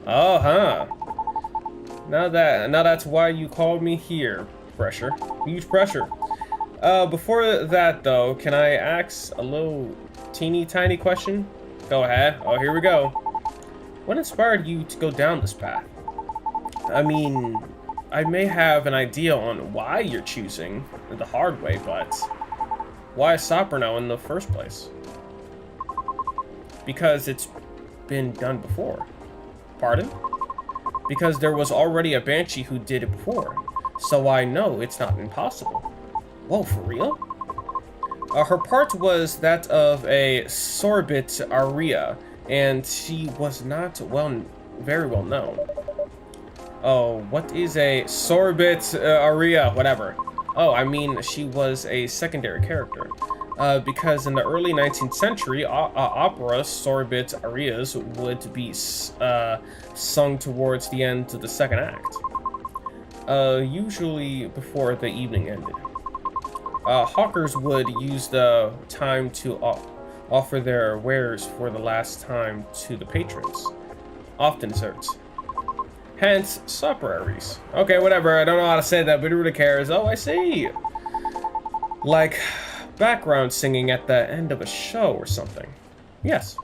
Speaker 1: Oh, huh. Now that's why you called me here. Pressure. Huge pressure. Before that, though, can I ask a little teeny tiny question? Go ahead. Oh, here we go. What inspired you to go down this path? I mean, I may have an idea on why you're choosing the hard way, but why soprano in the first place? Because it's been done before. Pardon? Because there was already a banshee who did it before, so I know it's not impossible. Whoa, for real? Her part was that of a sorbet aria, and she was not very well known. Oh, what is a sorbet aria? Whatever. Oh, I mean, she was a secondary character. because in the early 19th century, opera sorbet arias would be sung towards the end of the second act, usually before the evening ended. Hawkers would use the time to offer their wares for the last time to the patrons, often desserts. Hence, supperaries. Okay, whatever, I don't know how to say that, but who really cares? Oh, I see! Like, background singing at the end of a show or something. Yes.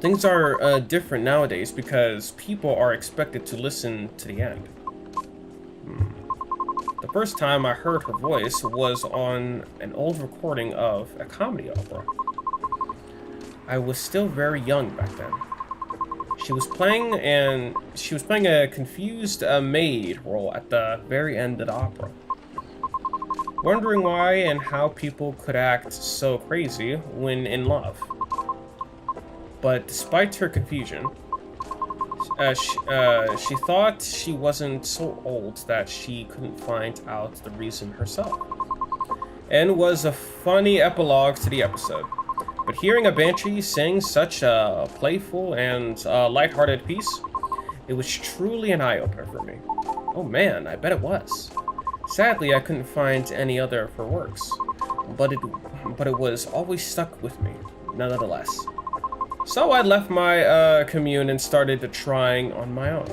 Speaker 1: Things are different nowadays because people are expected to listen to the end. The first time I heard her voice was on an old recording of a comedy opera. I was still very young back then. She was playing a confused maid role at the very end of the opera. Wondering why and how people could act so crazy when in love. But despite her confusion, she thought she wasn't so old that she couldn't find out the reason herself. And was a funny epilogue to the episode. But hearing a banshee sing such a playful and lighthearted piece, it was truly an eye-opener for me. Oh man, I bet it was. Sadly, I couldn't find any other of her works, but it was always stuck with me, nonetheless. So I left my commune and started trying on my own.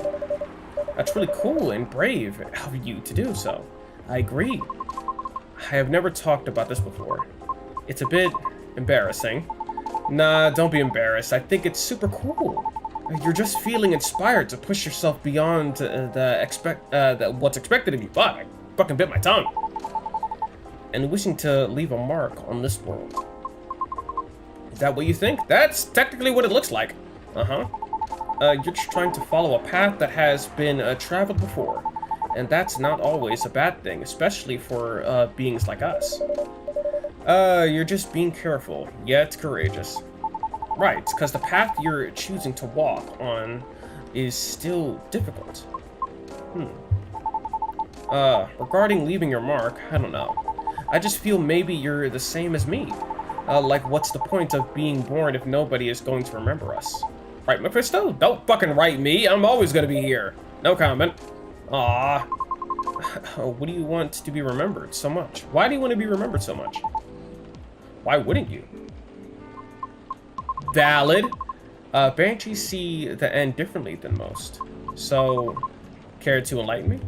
Speaker 1: That's really cool and brave of you to do so. I agree. I have never talked about this before. It's a bit embarrassing. Nah, don't be embarrassed. I think it's super cool. You're just feeling inspired to push yourself beyond what's expected of you. Fuck, I fucking bit my tongue. And wishing to leave a mark on this world. Is that what you think? That's technically what it looks like. Uh-huh. You're just trying to follow a path that has been traveled before. And that's not always a bad thing, especially for beings like us. You're just being careful, yet courageous. Right, because the path you're choosing to walk on is still difficult. Regarding leaving your mark, I don't know. I just feel maybe you're the same as me. Like, what's the point of being born if nobody is going to remember us? Right, Mephisto? Don't fucking write me, I'm always gonna be here. No comment. Aww. What do you want to be remembered so much? Why do you want to be remembered so much? Why wouldn't you? Valid. Banshees see the end differently than most. So, care to enlighten me?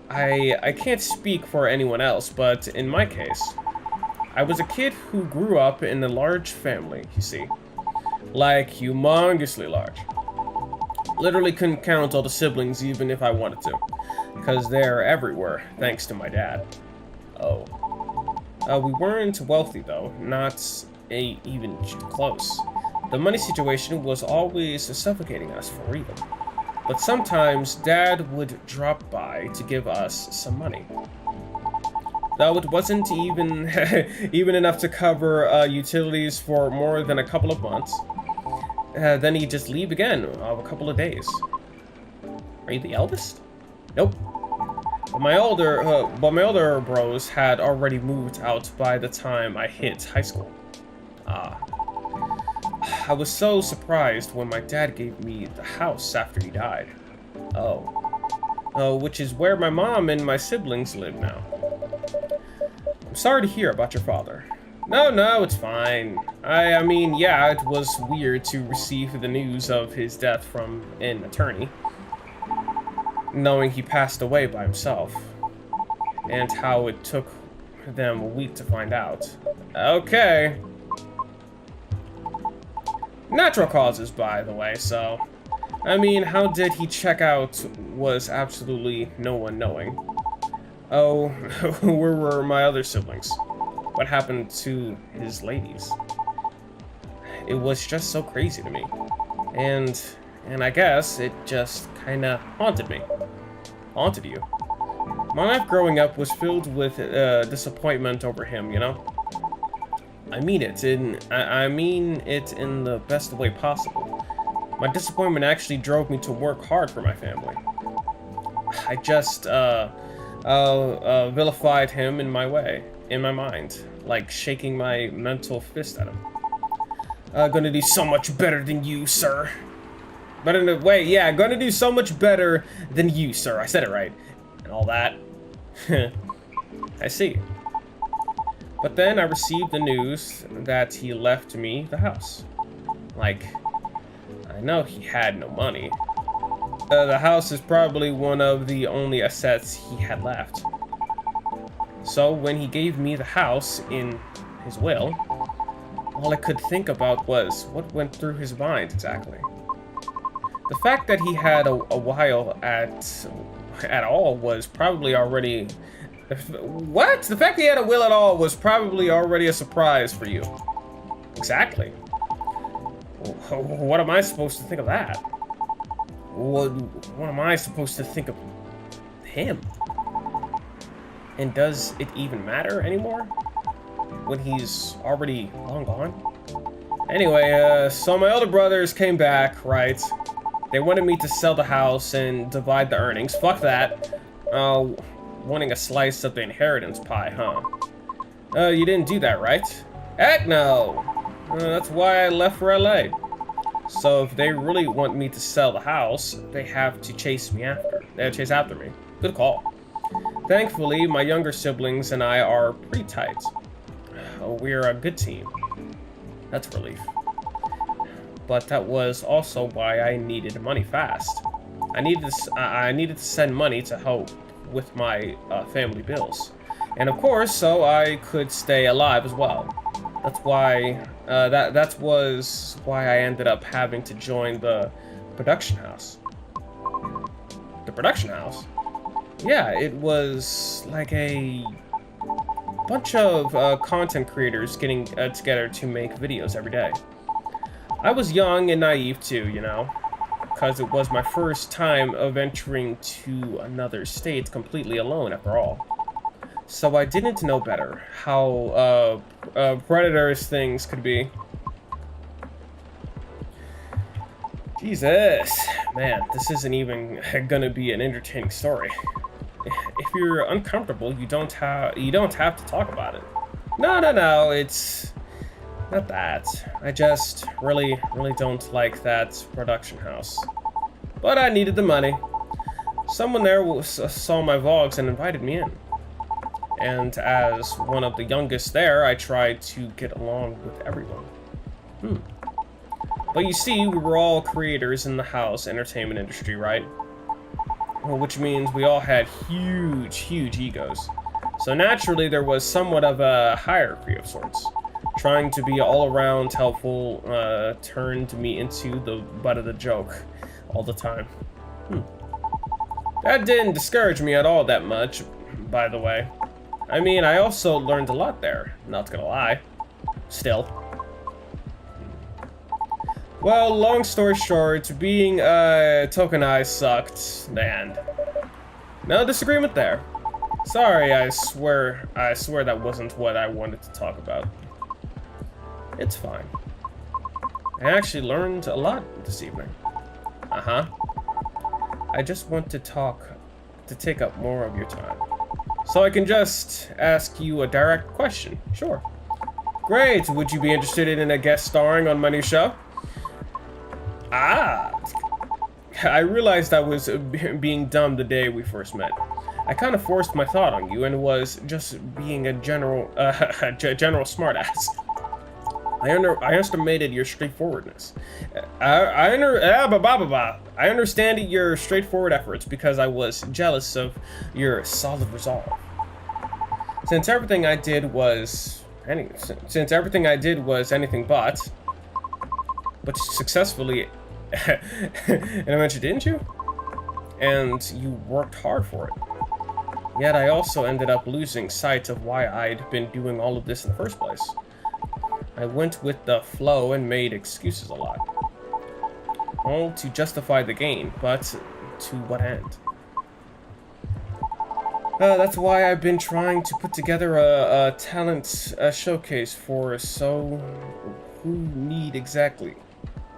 Speaker 1: I can't speak for anyone else, but in my case, I was a kid who grew up in a large family, you see. Like, humongously large. Literally couldn't count all the siblings even if I wanted to. Because they're everywhere, thanks to my dad. Oh. We weren't wealthy though, not even close. The money situation was always suffocating us for real. But sometimes Dad would drop by to give us some money. Though it wasn't even even enough to cover utilities for more than a couple of months. Then he'd just leave again of a couple of days. Are you the eldest? Nope. But my older bros had already moved out by the time I hit high school. I was so surprised when my dad gave me the house after he died. Which is where my mom and my siblings live now. I'm sorry to hear about your father. No, it's fine. I mean, yeah, it was weird to receive the news of his death from an attorney, knowing he passed away by himself, and how it took them a week to find out. Okay. Natural causes, by the way, so... I mean, how did he check out was absolutely no one knowing. Oh, where were my other siblings? What happened to his ladies? It was just so crazy to me. And I guess it just kinda haunted me. Haunted you. My life growing up was filled with disappointment over him, you know? I mean it in the best way possible. My disappointment actually drove me to work hard for my family. I just vilified him in my way. in my mind, like shaking my mental fist at him. Gonna do so much better than you, sir. But in a way, yeah, gonna do so much better than you, sir. I said it right. And all that. I see. But then I received the news that he left me the house. Like, I know he had no money. The house is probably one of the only assets he had left. So when he gave me the house in his will, all I could think about was what went through his mind exactly. The fact that he had a while at all was probably already... What? The fact that he had a will at all was probably already a surprise for you. Exactly. What am I supposed to think of that? What am I supposed to think of him? And does it even matter anymore? When he's already long gone? Anyway, so my older brothers came back, right? They wanted me to sell the house and divide the earnings. Fuck that. Wanting a slice of the inheritance pie, huh? You didn't do that, right? Heck no! That's why I left for LA. So if they really want me to sell the house, they have to chase after me. Good call. Thankfully, my younger siblings and I are pretty tight. We're a good team. That's a relief. But that was also why I needed money fast. I needed to send money to help with my family bills, and of course, so I could stay alive as well. That's why that was why I ended up having to join the production house. The production house? Yeah, it was like a bunch of content creators getting together to make videos every day. I was young and naive too, you know, because it was my first time of venturing to another state completely alone after all. So I didn't know better how predators things could be. Jesus, man, this isn't even gonna be an entertaining story. If you're uncomfortable, you don't have to talk about it. No, it's not that. I just really don't like that production house. But I needed the money. Someone there saw my vlogs and invited me in. And as one of the youngest there, I tried to get along with everyone. But you see, we were all creators in the house entertainment industry, right? Well, which means we all had huge egos. So naturally, there was somewhat of a hierarchy of sorts. Trying to be all around helpful turned me into the butt of the joke all the time. That didn't discourage me at all that much, by the way. I mean, I also learned a lot there, not gonna lie. Still. Well, long story short, being tokenized sucked, and no disagreement there. Sorry, I swear that wasn't what I wanted to talk about. It's fine. I actually learned a lot this evening. I just want to take up more of your time. So I can just ask you a direct question. Sure. Great, would you be interested in a guest starring on my new show? I realized I was being dumb the day we first met. I kind of forced my thought on you and was just being a general smartass. I underestimated your straightforwardness. I understand your straightforward efforts because I was jealous of your solid resolve. Since everything I did was anything but successfully, and I mentioned, didn't you? And you worked hard for it. Yet I also ended up losing sight of why I'd been doing all of this in the first place. I went with the flow and made excuses a lot. All to justify the gain, but to what end? That's why I've been trying to put together a talent showcase for so who need exactly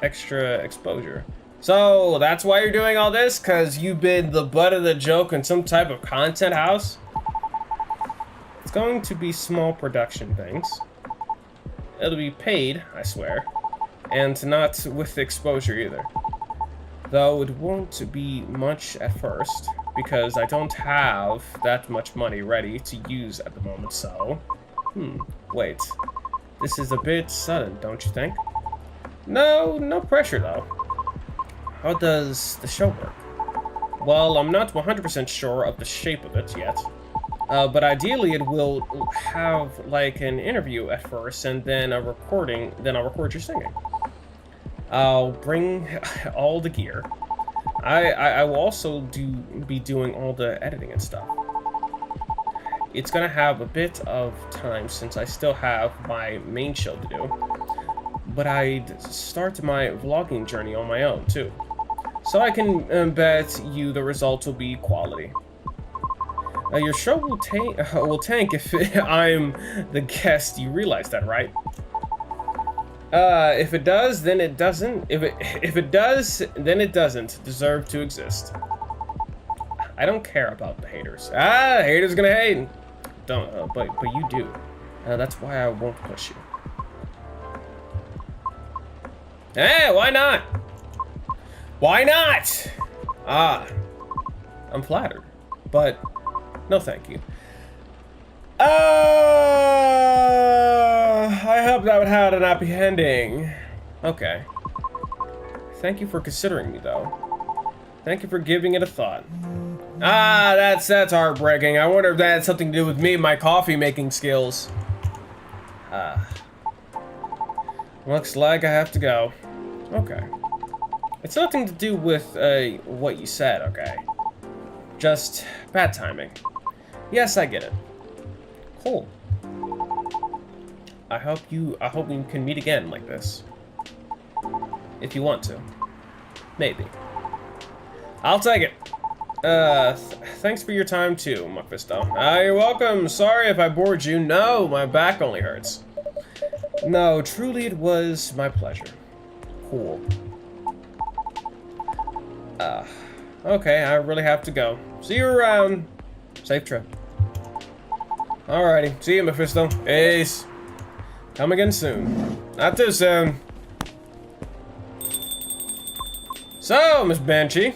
Speaker 1: extra exposure. So that's why you're doing all this? Because you've been the butt of the joke in some type of content house? It's going to be small production things. It'll be paid, I swear. And not with exposure either. Though it won't be much at first, because I don't have that much money ready to use at the moment, so... wait. This is a bit sudden, don't you think? No, no pressure though. How does the show work? Well, I'm not 100% sure of the shape of it yet. But ideally it will have like an interview at first and then a recording, then I'll record your singing. I'll bring all the gear. I will also be doing all the editing and stuff. It's gonna have a bit of time since I still have my main show to do. But I'd start my vlogging journey on my own too. So I can bet you the results will be quality. Your show will tank if I'm the guest. You realize that, right? If it does, then it doesn't. If it does, then it doesn't deserve to exist. I don't care about the haters. Haters gonna hate. Don't. But you do. That's why I won't push you. Hey, why not? Why not? I'm flattered, but no, thank you. I hope that would have an happy ending. Okay. Thank you for considering me, though. Thank you for giving it a thought. That's heartbreaking. I wonder if that had something to do with me and my coffee making skills. Looks like I have to go. Okay. It's nothing to do with what you said, okay? Just bad timing. Yes, I get it. Cool. I hope we can meet again like this. If you want to. Maybe. I'll take it. Thanks for your time too, Mephisto. You're welcome. Sorry if I bored you. No, my back only hurts. No, truly it was my pleasure. Cool. Okay, I really have to go. See you around. Safe trip. Alrighty, see you, Mephisto. Peace. Come again soon. Not too soon. So, Miss Banshee.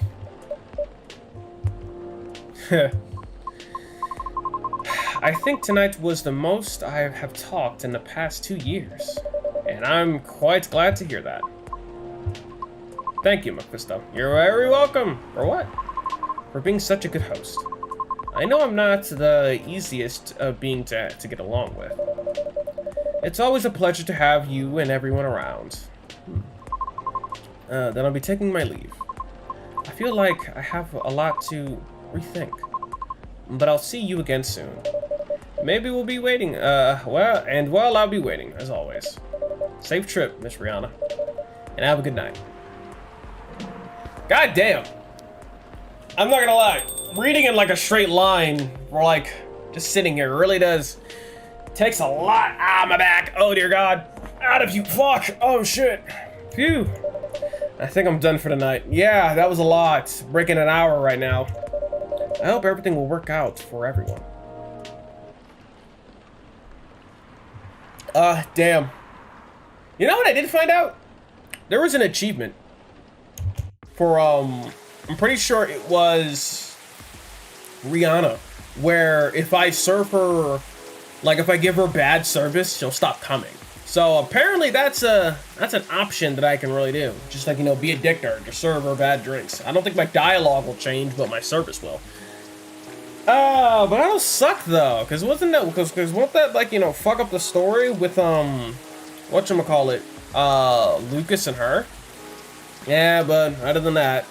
Speaker 1: I think tonight was the most I have talked in the past 2 years. And I'm quite glad to hear that. Thank you, Mephisto. You're very welcome. For what? For being such a good host. I know I'm not the easiest being to get along with. It's always a pleasure to have you and everyone around. Then I'll be taking my leave. I feel like I have a lot to rethink. But I'll see you again soon. Maybe we'll be waiting, well, I'll be waiting, as always. Safe trip, Miss Rihanna. And have a good night. God damn. I'm not gonna lie. Reading in like a straight line, or like just sitting here, really does takes a lot. My back. Oh dear God. Out of you. Fuck. Oh shit. Phew. I think I'm done for the night. Yeah, that was a lot. Breaking an hour right now. I hope everything will work out for everyone. Damn. You know what I did find out? There was an achievement for, I'm pretty sure it was Rihanna, where if I serve her, like if I give her bad service, she'll stop coming. So apparently that's an option that I can really do. Just like, you know, be a dick to her, just serve her bad drinks. I don't think my dialogue will change, but my service will. But I don't suck though, cause won't that like, you know, fuck up the story with whatchamacallit, Lucas and her? Yeah, but other than that,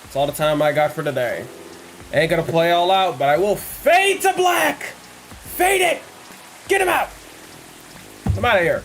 Speaker 1: it's all the time I got for today. Ain't gonna play all out, but I will fade to black! Fade it! Get him out! I'm out of here.